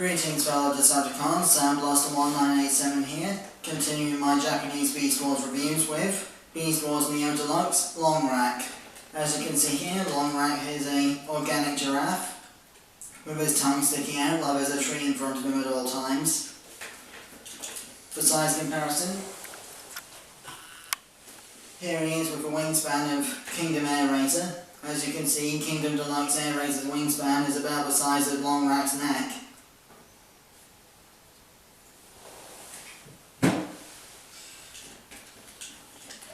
Greetings fellow Decepticons, Sandblaster1987 here, continuing my Japanese Beast Wars reviews with Beast Wars Neo Deluxe Longrack. As you can see here, Longrack is an organic giraffe with his tongue sticking out like there's a tree in front of him at all times. For size comparison, here he is with a wingspan of Kingdom Air Razor. As you can see, Kingdom Deluxe Air Razor's wingspan is about the size of Longrack's neck.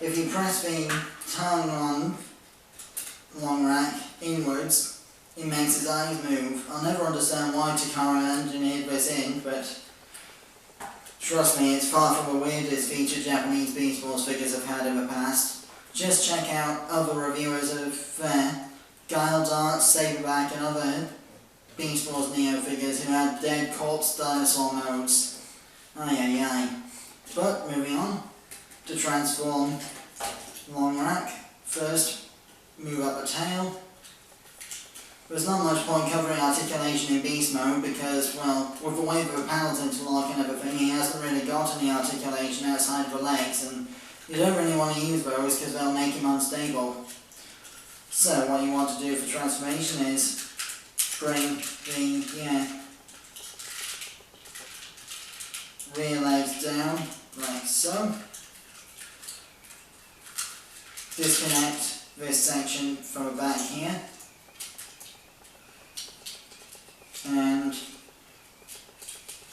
If you press the tongue on Longrack inwards, it makes his eyes move. I'll never understand why Takara engineered this in, but trust me, it's far from the weirdest feature Japanese Beast Wars figures have had in the past. Just check out other reviewers of Guile Dart, Saberback and other Beast Wars Neo figures who had dead corpse dinosaur modes. Ay ay ay. But moving on. To transform Longrack, first move up the tail. There's not much point covering articulation in beast mode because, well, with the way that the panels interlock and everything, he hasn't really got any articulation outside of the legs, and you don't really want to use those because they'll make him unstable. So what you want to do for transformation is bring the rear legs down like so. Disconnect this section from the back here and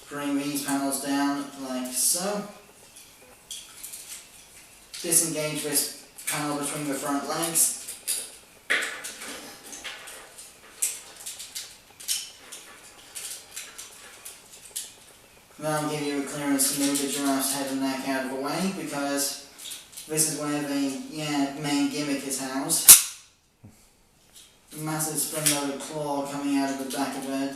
bring these panels down like so. Disengage this panel between the front legs. That'll give you a clearance to move the giraffe's head and neck out of the way because this is where the main gimmick is housed. A massive spring-loaded claw coming out of the back of the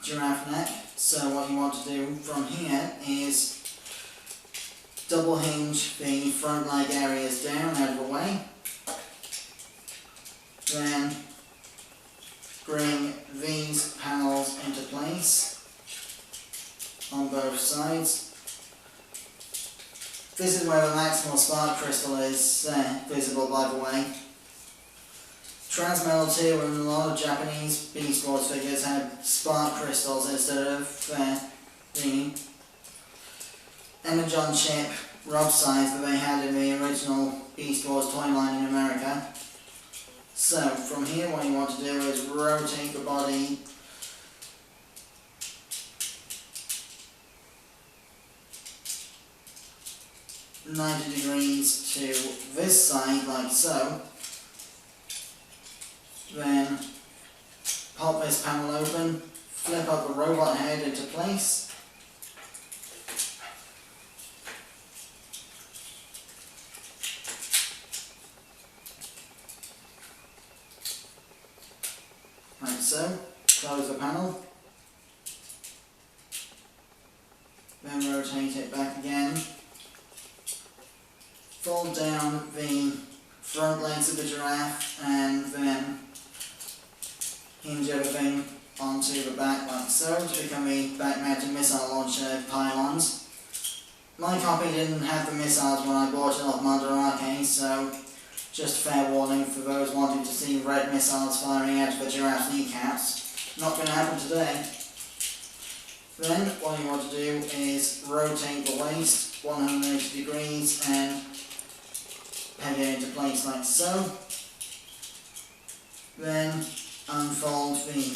giraffe neck. So what you want to do from here is double hinge the front leg areas down out of the way. Then bring these panels into place on both sides. This is where the Maximals spark crystal is visible, by the way. Transmetal 2 and a lot of Japanese Beast Wars figures had spark crystals instead of the Energon chip rub size that they had in the original Beast Wars toy line in America. So from here what you want to do is rotate the body .90 degrees to this side like so. Then pop this panel open, flip up the robot head into place. Like so. Close the panel. Then rotate it back again. Fold down the front legs of the giraffe and then hinge everything onto the back like so to become the back mounted missile launcher pylons. My copy didn't have the missiles when I bought it off Mandarake, so just fair warning for those wanting to see red missiles firing out of the giraffe's kneecaps. Not going to happen today. Then what you want to do is rotate the waist 180 degrees and peg it into place like so. Then unfold the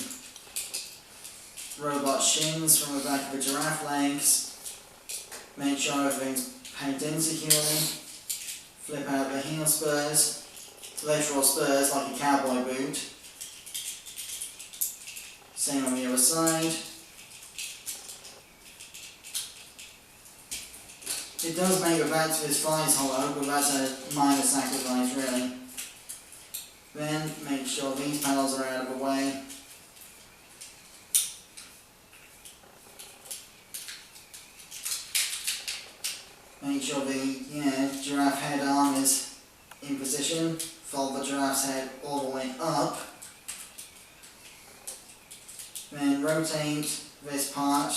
robot shins from the back of the giraffe legs. Make sure everything's pegged in securely. Flip out the heel spurs, literal spurs like a cowboy boot. Same on the other side. It does make the backs of his thighs hollow, but that's a minor sacrifice really. Then make sure these panels are out of the way. Make sure the giraffe head arm is in position. Fold the giraffe's head all the way up. Then rotate this part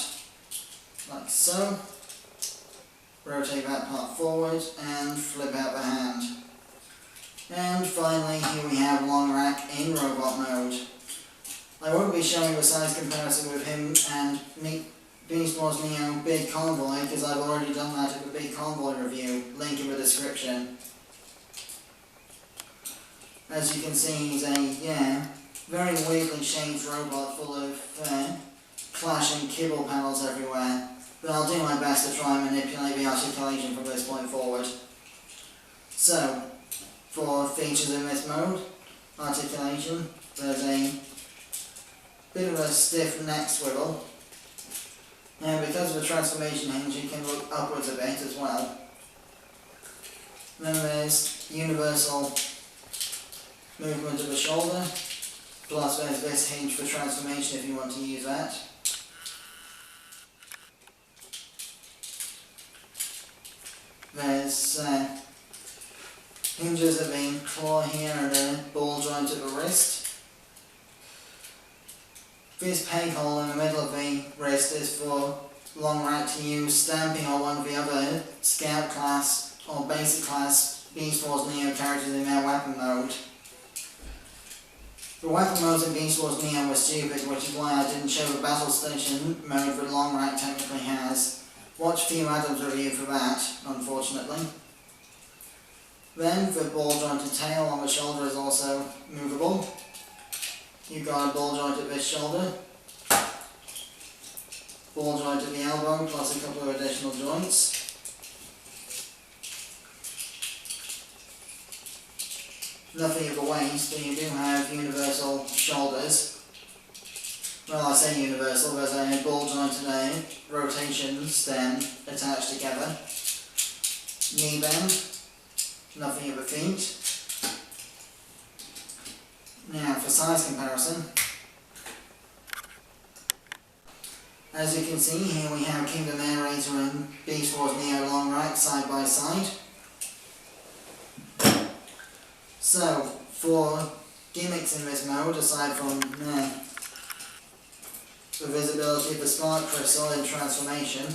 like so. Rotate that part forward and flip out the hand. And finally, here we have Longrack in robot mode. I won't be showing the size comparison with him and Beast Wars Neo Big Convoy because I've already done that in the Big Convoy review, link in the description. As you can see, he's a, very weirdly shaped robot full of clashing kibble panels everywhere. But I'll do my best to try and manipulate the articulation from this point forward. So, for features in this mode, articulation, there's a bit of a stiff neck swivel. Now because of the transformation hinge you can look upwards a bit as well. Then there's universal movement of the shoulder, plus there's this hinge for transformation if you want to use that. There's hinges at the claw here and a ball joint at the wrist. This peg hole in the middle of the wrist is for Longrack to use stamping on one of the other Scout class or Basic class Beast Wars Neo characters in their weapon mode. The weapon modes in Beast Wars Neo were stupid, which is why I didn't show the battle station mode that Longrack technically has. Watch Few Adams review for that, unfortunately. Then the ball jointed tail on the shoulder is also movable. You've got a ball joint at this shoulder, ball joint at the elbow, plus a couple of additional joints. Nothing at the waist, but you do have universal shoulders. Well, I say universal, there's a ball joint and a rotation stem attached together. Knee bend, nothing at the feet. Now for size comparison, as you can see here we have Kingdom Narrator and Beast Wars Neo Longrack side by side. So for gimmicks in this mode, aside from the visibility of the spark crystal in transformation,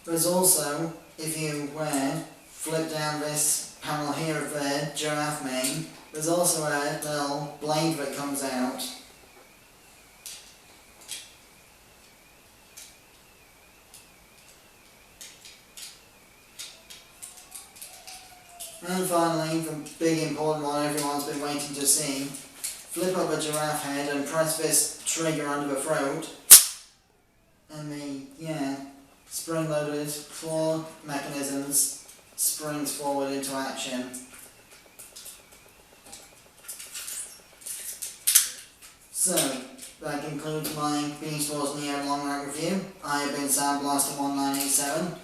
there's also, if you flip down this panel here of the giraffe mane, there's also a little blade that comes out. And finally, the big important one everyone's been waiting to see, flip up a giraffe head and press this trigger under the throat, and the spring-loaded claw mechanisms springs forward into action. So, that concludes my Beast Wars Neo Longrack review. I have been Soundblaster1987.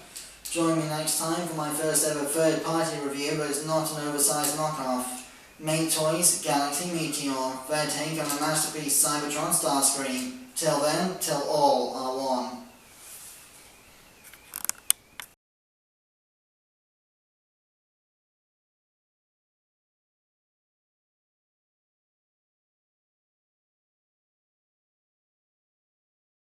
Join me next time for my first ever third-party review, but it's not an oversized knockoff. Mate Toys Galaxy Meteor, their take on the masterpiece Cybertron Starscream. Till then, till all are